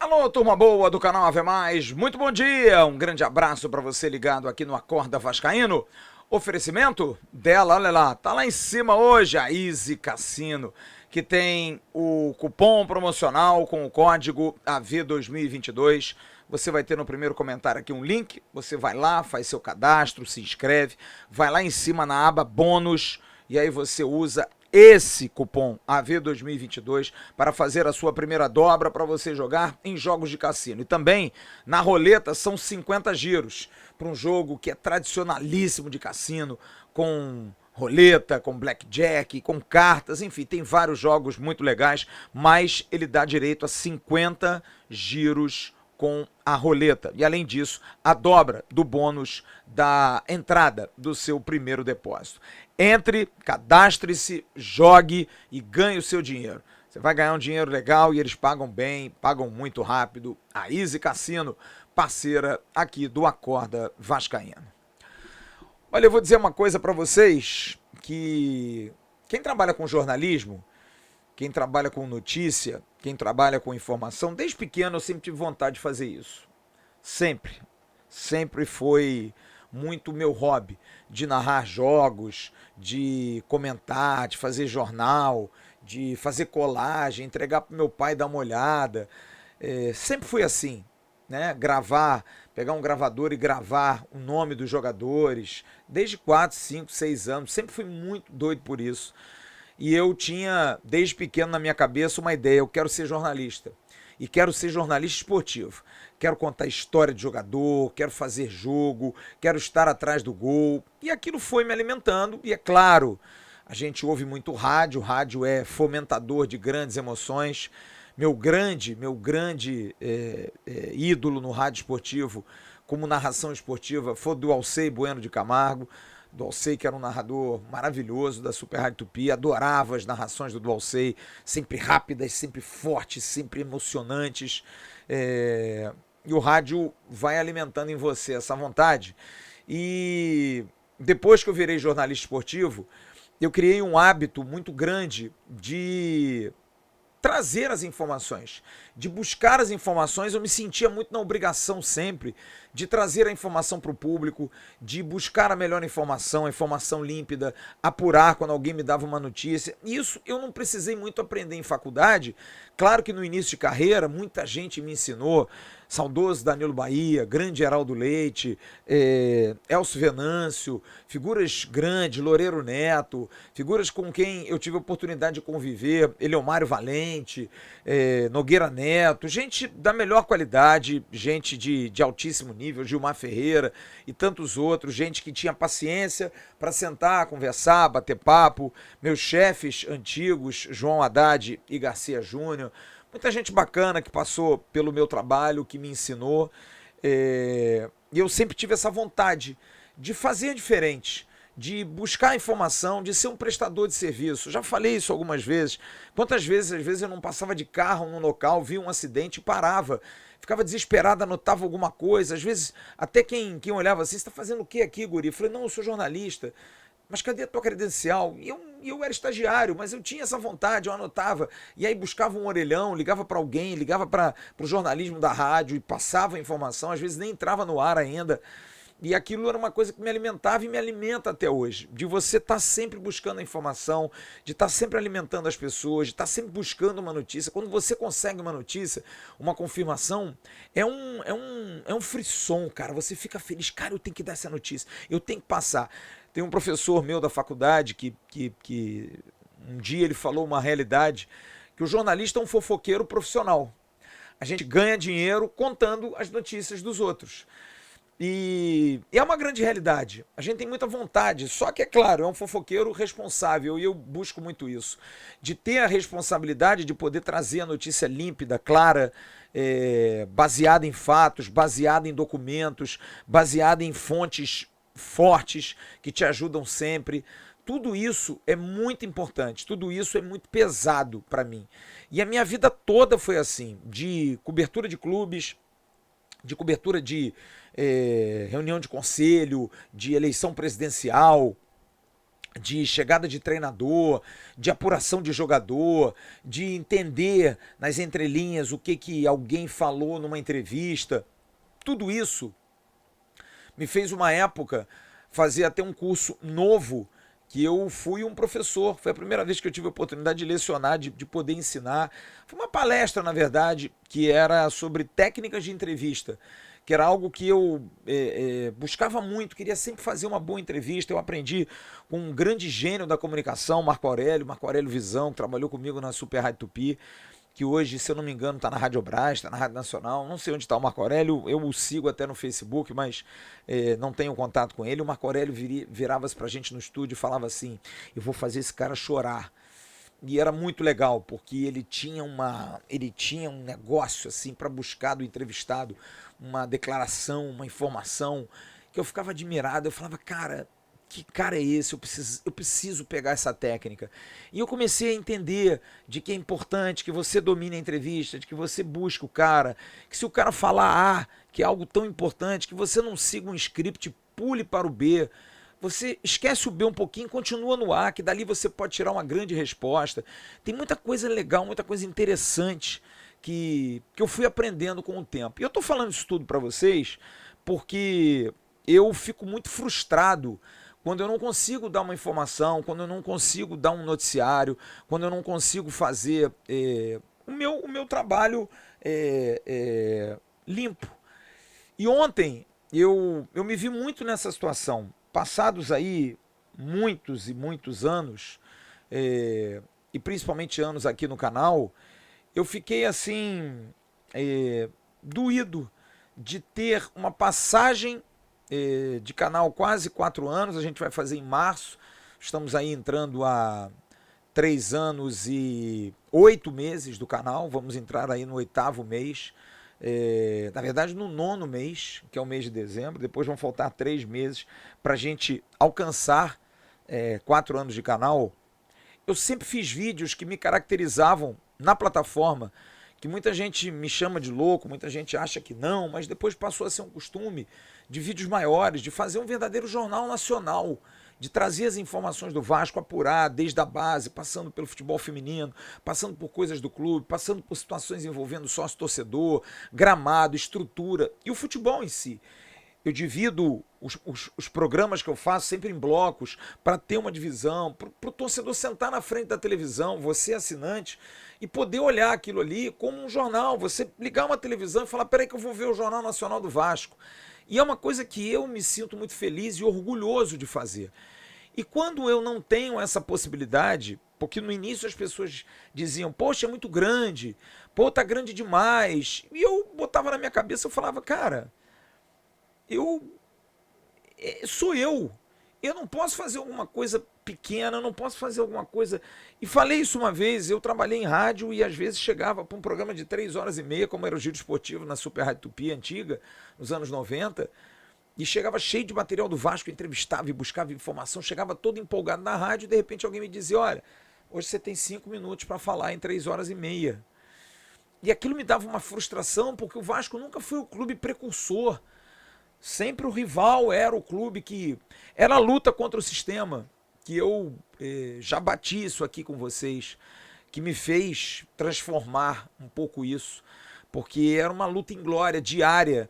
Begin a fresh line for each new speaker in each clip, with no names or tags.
Alô, turma boa do canal Ave Mais, muito bom dia, um grande abraço para você ligado aqui no Acorda Vascaíno. Oferecimento dela, olha lá, tá lá em cima hoje a Easy Cassino, que tem o cupom promocional com o código AV2022. Você vai ter no primeiro comentário aqui um link, você vai lá, faz seu cadastro, se inscreve, vai lá em cima na aba bônus e aí você usa esse cupom AV2022 para fazer a sua primeira dobra para você jogar em jogos de cassino. E também na roleta são 50 giros para um jogo que é tradicionalíssimo de cassino, com roleta, com blackjack, com cartas, enfim, tem vários jogos muito legais, mas ele dá direito a 50 giros com a roleta. E além disso, a dobra do bônus da entrada do seu primeiro depósito. Entre, cadastre-se, jogue e ganhe o seu dinheiro. Você vai ganhar um dinheiro legal e eles pagam bem, pagam muito rápido. A Easy Cassino, parceira aqui do Acorda Vascaíno. Olha, eu vou dizer uma coisa para vocês, que quem trabalha com jornalismo, quem trabalha com notícia, quem trabalha com informação, desde pequeno eu sempre tive vontade de fazer isso. Sempre. Sempre foi muito meu hobby, de narrar jogos, de comentar, de fazer jornal, de fazer colagem, entregar para meu pai dar uma olhada. Sempre fui assim, né? Gravar, pegar um gravador e gravar o nome dos jogadores, desde 4, 5, 6 anos, sempre fui muito doido por isso. E eu tinha, desde pequeno na minha cabeça, uma ideia: eu quero ser jornalista. E quero ser jornalista esportivo. Quero contar história de jogador, quero fazer jogo, quero estar atrás do gol. E aquilo foi me alimentando. E é claro, a gente ouve muito rádio, o rádio é fomentador de grandes emoções. Meu grande ídolo no rádio esportivo, como narração esportiva, foi do Alcei Bueno de Camargo. Do Alcei, que era um narrador maravilhoso da Super Rádio Tupi, adorava as narrações do Alcei, sempre rápidas, sempre fortes, sempre emocionantes. E o rádio vai alimentando em você essa vontade. E depois que eu virei jornalista esportivo, eu criei um hábito muito grande de trazer as informações, de buscar as informações. Eu me sentia muito na obrigação sempre de trazer a informação para o público, de buscar a melhor informação, a informação límpida, apurar quando alguém me dava uma notícia. Isso eu não precisei muito aprender em faculdade. Claro que no início de carreira muita gente me ensinou, saudoso Danilo Bahia, grande Heraldo Leite, Elcio Venâncio, figuras grandes, Loureiro Neto, figuras com quem eu tive a oportunidade de conviver, Eleomário Valente, Nogueira Neto, gente da melhor qualidade, gente de altíssimo nível, Gilmar Ferreira e tantos outros, gente que tinha paciência para sentar, conversar, bater papo, meus chefes antigos, João Haddad e Garcia Júnior, muita gente bacana que passou pelo meu trabalho, que me ensinou, e eu sempre tive essa vontade de fazer diferente, de buscar informação, de ser um prestador de serviço. Já falei isso algumas vezes. Quantas vezes, às vezes eu não passava de carro num local, via um acidente e parava. Ficava desesperado, anotava alguma coisa. Às vezes, até quem olhava assim: você está fazendo o que aqui, guri? Eu falei: não, eu sou jornalista. Mas cadê a tua credencial? E eu era estagiário, mas eu tinha essa vontade, eu anotava. E aí buscava um orelhão, ligava para alguém, ligava para o jornalismo da rádio e passava a informação. Às vezes nem entrava no ar ainda. E aquilo era uma coisa que me alimentava e me alimenta até hoje. De você estar sempre buscando a informação, de estar sempre alimentando as pessoas, de estar sempre buscando uma notícia. Quando você consegue uma notícia, uma confirmação, é um frisson, cara. Você fica feliz. Cara, eu tenho que dar essa notícia, eu tenho que passar. Tem um professor meu da faculdade que um dia ele falou uma realidade, que o jornalista é um fofoqueiro profissional. A gente ganha dinheiro contando as notícias dos outros. E é uma grande realidade. A gente tem muita vontade, só que é claro, é um fofoqueiro responsável e eu busco muito isso, de ter a responsabilidade de poder trazer a notícia límpida, clara, baseada em fatos, baseada em documentos, baseada em fontes fortes que te ajudam sempre. Tudo isso é muito importante, tudo isso é muito pesado para mim. E a minha vida toda foi assim, de cobertura de clubes, de cobertura de reunião de conselho, de eleição presidencial, de chegada de treinador, de apuração de jogador, de entender nas entrelinhas o que alguém falou numa entrevista. Tudo isso me fez uma época fazer até um curso novo que eu fui um professor. Foi a primeira vez que eu tive a oportunidade de lecionar, de poder ensinar. Foi uma palestra, na verdade, que era sobre técnicas de entrevista, que era algo que eu buscava muito, queria sempre fazer uma boa entrevista. Eu aprendi com um grande gênio da comunicação, Marco Aurélio Visão, que trabalhou comigo na Super Rádio Tupi, que hoje, se eu não me engano, está na Rádio Brás, está na Rádio Nacional, não sei onde está o Marco Aurélio, eu o sigo até no Facebook, mas não tenho contato com ele. O Marco Aurélio virava-se para a gente no estúdio e falava assim: eu vou fazer esse cara chorar. E era muito legal, porque ele tinha um negócio assim para buscar do entrevistado uma declaração, uma informação, que eu ficava admirado. Eu falava, cara, que cara é esse? Eu preciso pegar essa técnica. E eu comecei a entender de que é importante que você domine a entrevista, de que você busque o cara, que se o cara falar A, que é algo tão importante, que você não siga um script, pule para o B. Você esquece o B um pouquinho, continua no A, que dali você pode tirar uma grande resposta. Tem muita coisa legal, muita coisa interessante que eu fui aprendendo com o tempo. E eu estou falando isso tudo para vocês porque eu fico muito frustrado quando eu não consigo dar uma informação, quando eu não consigo dar um noticiário, quando eu não consigo fazer o meu trabalho limpo. E ontem eu me vi muito nessa situação. Passados aí muitos e muitos anos, e principalmente anos aqui no canal, eu fiquei assim, doído de ter uma passagem de canal quase 4 anos. A gente vai fazer em março, estamos aí entrando a 3 anos e 8 meses do canal, vamos entrar aí no 8º mês, na verdade no 9º mês, que é o mês de dezembro. Depois vão faltar 3 meses para a gente alcançar 4 anos de canal. Eu sempre fiz vídeos que me caracterizavam na plataforma, que muita gente me chama de louco, muita gente acha que não, mas depois passou a ser um costume de vídeos maiores, de fazer um verdadeiro jornal nacional, de trazer as informações do Vasco, apurar desde a base, passando pelo futebol feminino, passando por coisas do clube, passando por situações envolvendo sócio-torcedor, gramado, estrutura e o futebol em si. Eu divido os programas que eu faço sempre em blocos para ter uma divisão, para o torcedor sentar na frente da televisão, você assinante, e poder olhar aquilo ali como um jornal. Você ligar uma televisão e falar, peraí que eu vou ver o Jornal Nacional do Vasco. E é uma coisa que eu me sinto muito feliz e orgulhoso de fazer. E quando eu não tenho essa possibilidade, porque no início as pessoas diziam, poxa, é muito grande, pô, tá grande demais. E eu botava na minha cabeça, eu falava, cara, sou eu. Eu não posso fazer alguma coisa pequena, eu não posso fazer alguma coisa. E falei isso uma vez, eu trabalhei em rádio e às vezes chegava para um programa de 3 horas e meia, como era o Giro Esportivo na Super Rádio Tupi antiga, nos anos 90, e chegava cheio de material do Vasco, entrevistava e buscava informação, chegava todo empolgado na rádio e de repente alguém me dizia, olha, hoje você tem 5 minutos para falar em 3 horas e meia. E aquilo me dava uma frustração, porque o Vasco nunca foi o clube precursor. Sempre o rival era o clube que era a luta contra o sistema, que eu já bati isso aqui com vocês, que me fez transformar um pouco isso, porque era uma luta inglória, diária,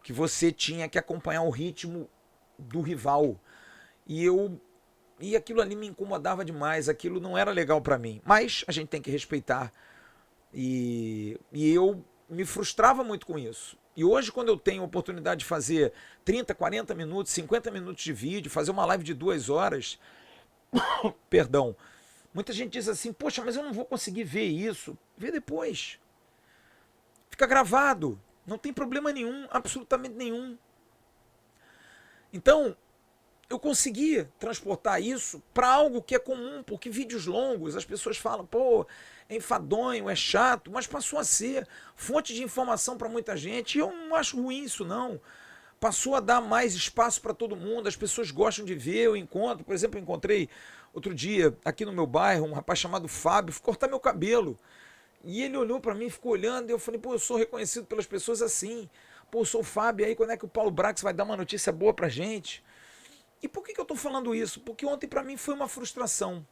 que você tinha que acompanhar o ritmo do rival. E aquilo ali me incomodava demais, aquilo não era legal para mim, mas a gente tem que respeitar. E eu me frustrava muito com isso. E hoje, quando eu tenho a oportunidade de fazer 30, 40 minutos, 50 minutos de vídeo, fazer uma live de 2 horas, perdão, muita gente diz assim, poxa, mas eu não vou conseguir ver isso. Vê depois. Fica gravado. Não tem problema nenhum, absolutamente nenhum. Então, eu consegui transportar isso para algo que é comum, porque vídeos longos, as pessoas falam, pô, é enfadonho, é chato, mas passou a ser fonte de informação para muita gente, e eu não acho ruim isso não. Passou a dar mais espaço para todo mundo, as pessoas gostam de ver, eu encontro, por exemplo, eu encontrei outro dia aqui no meu bairro um rapaz chamado Fábio, fui cortar meu cabelo, e ele olhou para mim, ficou olhando, e eu falei, pô, eu sou reconhecido pelas pessoas assim, pô, eu sou o Fábio, aí quando é que o Paulo Brax vai dar uma notícia boa pra gente? E por que eu estou falando isso? Porque ontem para mim foi uma frustração.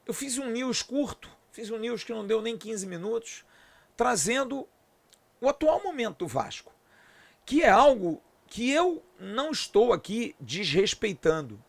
Eu fiz um news curto, fiz um news que não deu nem 15 minutos, trazendo o atual momento do Vasco, que é algo que eu não estou aqui desrespeitando.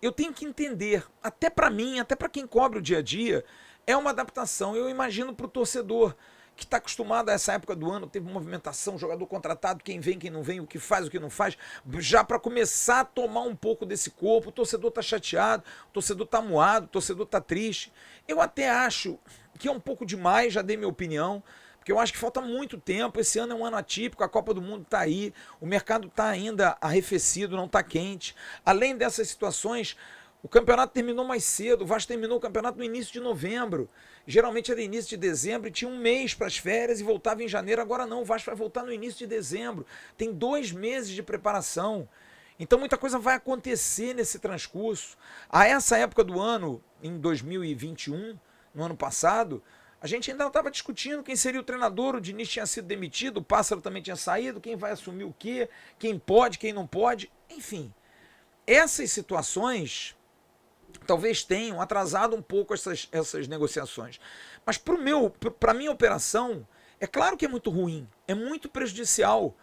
Eu tenho que entender, até para mim, até para quem cobre o dia a dia, é uma adaptação. Eu imagino para o torcedor que está acostumado a essa época do ano, teve movimentação, jogador contratado, quem vem, quem não vem, o que faz, o que não faz, já para começar a tomar um pouco desse corpo, o torcedor está chateado, o torcedor está moado, o torcedor está triste. Eu até acho que é um pouco demais, já dei minha opinião, porque eu acho que falta muito tempo, esse ano é um ano atípico, a Copa do Mundo está aí, o mercado está ainda arrefecido, não está quente. Além dessas situações, o campeonato terminou mais cedo, o Vasco terminou o campeonato no início de novembro, geralmente era início de dezembro e tinha um mês para as férias e voltava em janeiro, agora não, o Vasco vai voltar no início de dezembro, tem 2 meses de preparação. Então muita coisa vai acontecer nesse transcurso. A essa época do ano, em 2021, no ano passado, a gente ainda estava discutindo quem seria o treinador, o Diniz tinha sido demitido, o Pássaro também tinha saído, quem vai assumir o quê, quem pode, quem não pode, enfim. Essas situações talvez tenham atrasado um pouco essas negociações. Mas para a minha operação, é claro que é muito ruim, é muito prejudicial.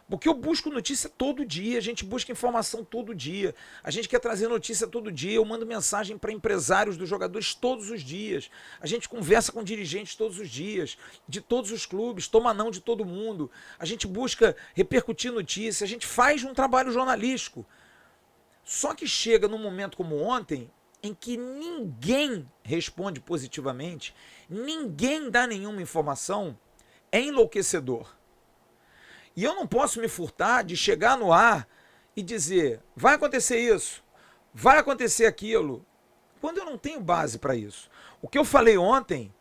Porque eu busco notícia todo dia, a gente busca informação todo dia, a gente quer trazer notícia todo dia, eu mando mensagem para empresários dos jogadores todos os dias, a gente conversa com dirigentes todos os dias, de todos os clubes, toma não de todo mundo, a gente busca repercutir notícia, a gente faz um trabalho jornalístico. Só que chega num momento como ontem, em que ninguém responde positivamente, ninguém dá nenhuma informação, é enlouquecedor. E eu não posso me furtar de chegar no ar e dizer, vai acontecer isso, vai acontecer aquilo, quando eu não tenho base para isso. O que eu falei ontem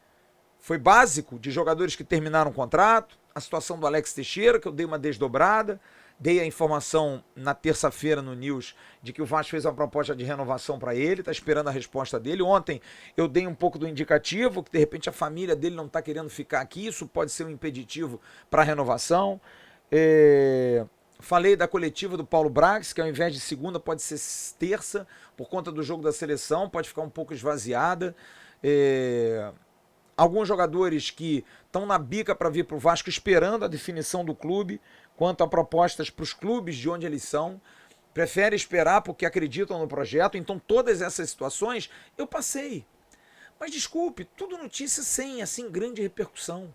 foi básico de jogadores que terminaram o contrato, a situação do Alex Teixeira, que eu dei uma desdobrada, dei a informação na terça-feira no News de que o Vasco fez uma proposta de renovação para ele, está esperando a resposta dele. Ontem eu dei um pouco do indicativo, que de repente a família dele não está querendo ficar aqui, isso pode ser um impeditivo para a renovação. Falei da coletiva do Paulo Brax, que ao invés de segunda pode ser terça, por conta do jogo da seleção, pode ficar um pouco esvaziada. Alguns jogadores que estão na bica para vir para o Vasco esperando a definição do clube, quanto a propostas para os clubes de onde eles são, preferem esperar porque acreditam no projeto, então todas essas situações eu passei. Mas desculpe, tudo notícia sem assim grande repercussão.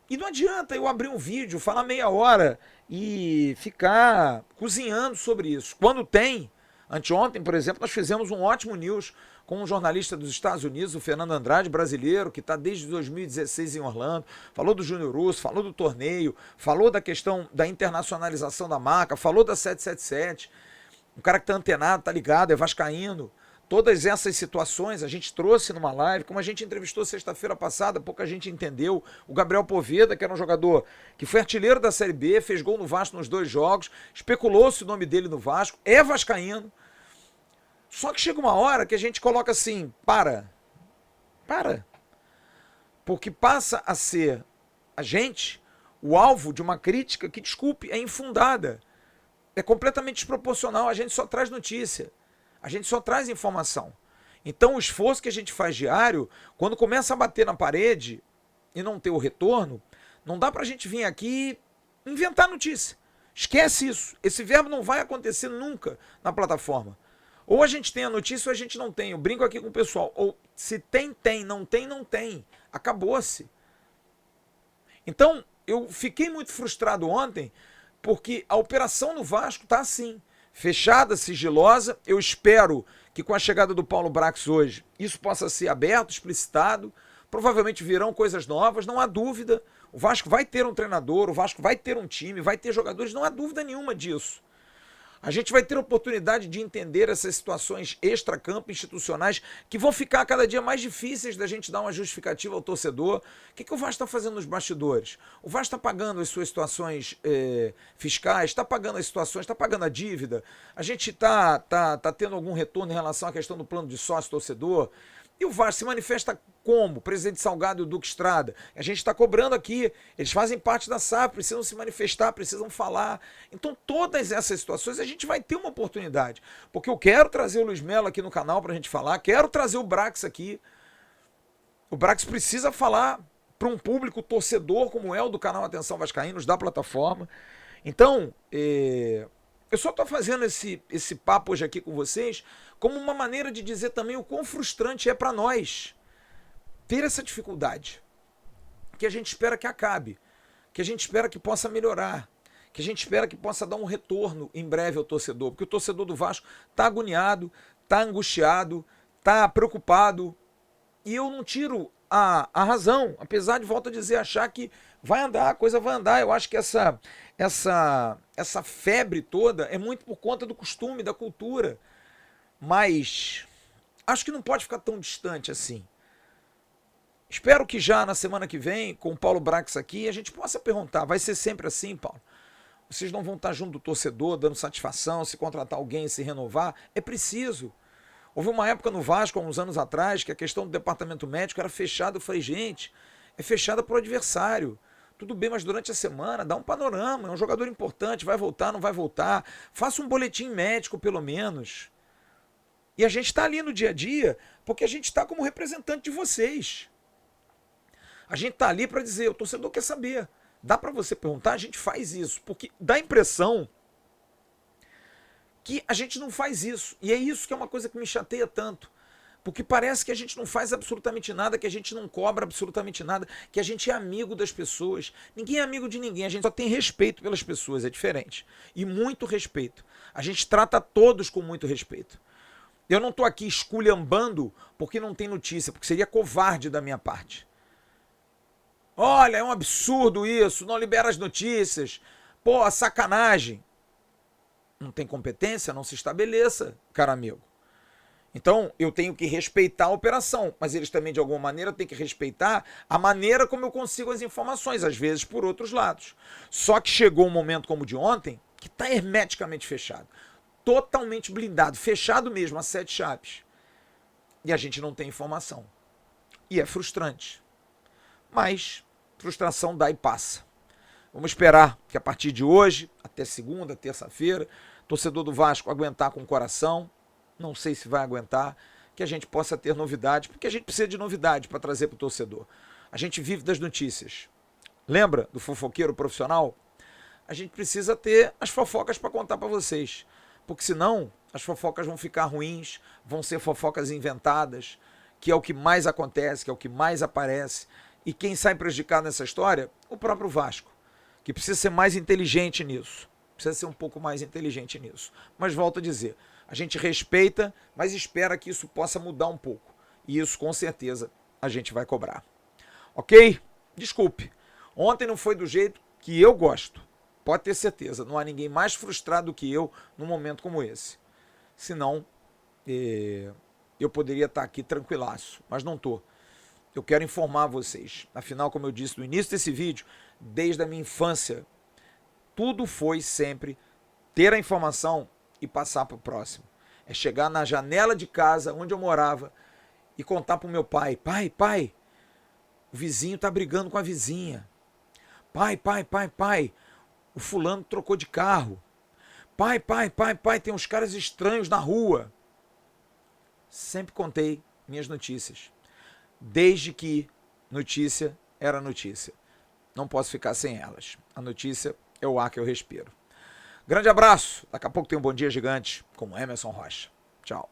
E não adianta eu abrir um vídeo, falar meia hora e ficar cozinhando sobre isso. Quando tem, anteontem, por exemplo, nós fizemos um ótimo news com um jornalista dos Estados Unidos, o Fernando Andrade, brasileiro, que está desde 2016 em Orlando, falou do Júnior Russo, falou do torneio, falou da questão da internacionalização da marca, falou da 777, um cara que está antenado, está ligado, é vascaíno. Todas essas situações a gente trouxe numa live, como a gente entrevistou sexta-feira passada, pouca gente entendeu. O Gabriel Poveda, que era um jogador que foi artilheiro da Série B, fez gol no Vasco nos 2 jogos, especulou-se o nome dele no Vasco, é vascaíno. Só que chega uma hora que a gente coloca assim, para. Porque passa a ser a gente o alvo de uma crítica que, desculpe, é infundada. É completamente desproporcional, a gente só traz notícia. A gente só traz informação. Então o esforço que a gente faz diário, quando começa a bater na parede e não ter o retorno, não dá pra gente vir aqui e inventar notícia. Esquece isso. Esse verbo não vai acontecer nunca na plataforma. Ou a gente tem a notícia ou a gente não tem. Eu brinco aqui com o pessoal. Ou se tem, tem. Não tem, não tem. Acabou-se. Então eu fiquei muito frustrado ontem porque a operação no Vasco tá assim. Fechada, sigilosa. Eu espero que com a chegada do Paulo Brax hoje, isso possa ser aberto, explicitado. Provavelmente virão coisas novas, não há dúvida. O Vasco vai ter um treinador, o Vasco vai ter um time, vai ter jogadores, não há dúvida nenhuma disso. A gente vai ter oportunidade de entender essas situações extracampo institucionais que vão ficar cada dia mais difíceis da gente dar uma justificativa ao torcedor. O que o Vasco está fazendo nos bastidores? O Vasco está pagando as suas situações fiscais, está pagando as situações, está pagando a dívida. A gente está tendo algum retorno em relação à questão do plano de sócio-torcedor. E o Vasco se manifesta como? Presidente Salgado e o Duque Estrada. A gente está cobrando aqui. Eles fazem parte da SAF, precisam se manifestar, precisam falar. Então, todas essas situações a gente vai ter uma oportunidade. Porque eu quero trazer o Luiz Melo aqui no canal para a gente falar, quero trazer o Brax aqui. O Brax precisa falar para um público torcedor como é o do canal Atenção Vascaínos, da plataforma. Então, eu só estou fazendo esse papo hoje aqui com vocês como uma maneira de dizer também o quão frustrante é para nós ter essa dificuldade, que a gente espera que acabe, que a gente espera que possa melhorar, que a gente espera que possa dar um retorno em breve ao torcedor, porque o torcedor do Vasco está agoniado, está angustiado, está preocupado, e eu não tiro a razão, apesar de, volto a dizer, achar que vai andar, a coisa vai andar. Eu acho que essa febre toda é muito por conta do costume, da cultura, mas acho que não pode ficar tão distante assim. Espero que já na semana que vem, com o Paulo Brax aqui, a gente possa perguntar, vai ser sempre assim, Paulo? Vocês não vão estar junto do torcedor, dando satisfação, se contratar alguém, se renovar? É preciso. Houve uma época no Vasco, há uns anos atrás, que a questão do departamento médico era fechada. Eu falei, gente, é fechada para o adversário. Tudo bem, mas durante a semana dá um panorama, é um jogador importante, vai voltar, não vai voltar. Faça um boletim médico, pelo menos. E a gente está ali no dia a dia, porque a gente está como representante de vocês. A gente está ali para dizer, o torcedor quer saber. Dá para você perguntar, a gente faz isso, porque dá a impressão que a gente não faz isso. E é isso que é uma coisa que me chateia tanto. Porque parece que a gente não faz absolutamente nada, que a gente não cobra absolutamente nada, que a gente é amigo das pessoas. Ninguém é amigo de ninguém, a gente só tem respeito pelas pessoas, é diferente. E muito respeito. A gente trata todos com muito respeito. Eu não estou aqui esculhambando porque não tem notícia, porque seria covarde da minha parte. Olha, é um absurdo isso, não libera as notícias. Pô, sacanagem. Não tem competência, não se estabeleça, cara amigo. Então, eu tenho que respeitar a operação, mas eles também, de alguma maneira, têm que respeitar a maneira como eu consigo as informações, às vezes por outros lados. Só que chegou um momento como o de ontem, que está hermeticamente fechado. Totalmente blindado, fechado mesmo, a 7 chaves. E a gente não tem informação. E é frustrante. Mas, frustração dá e passa. Vamos esperar que a partir de hoje, até segunda, terça-feira, torcedor do Vasco aguentar com o coração, não sei se vai aguentar, que a gente possa ter novidade, porque a gente precisa de novidade para trazer para o torcedor. A gente vive das notícias. Lembra do fofoqueiro profissional? A gente precisa ter as fofocas para contar para vocês, porque senão as fofocas vão ficar ruins, vão ser fofocas inventadas, que é o que mais acontece, que é o que mais aparece. E quem sai prejudicado nessa história? O próprio Vasco, que precisa ser mais inteligente nisso. Precisa ser um pouco mais inteligente nisso. Mas volto a dizer, a gente respeita, mas espera que isso possa mudar um pouco. E isso, com certeza, a gente vai cobrar. Ok? Desculpe. Ontem não foi do jeito que eu gosto. Pode ter certeza. Não há ninguém mais frustrado do que eu num momento como esse. Senão, eu poderia estar aqui tranquilaço. Mas não estou. Eu quero informar vocês. Afinal, como eu disse no início desse vídeo, desde a minha infância, tudo foi sempre ter a informação e passar para o próximo. É chegar na janela de casa onde eu morava e contar para o meu pai: pai, o vizinho está brigando com a vizinha. Pai, o fulano trocou de carro. Pai, tem uns caras estranhos na rua. Sempre contei minhas notícias. Desde que notícia era notícia. Não posso ficar sem elas. A notícia é o ar que eu respiro. Grande abraço. Daqui a pouco tem um Bom Dia Gigante com Emerson Rocha. Tchau.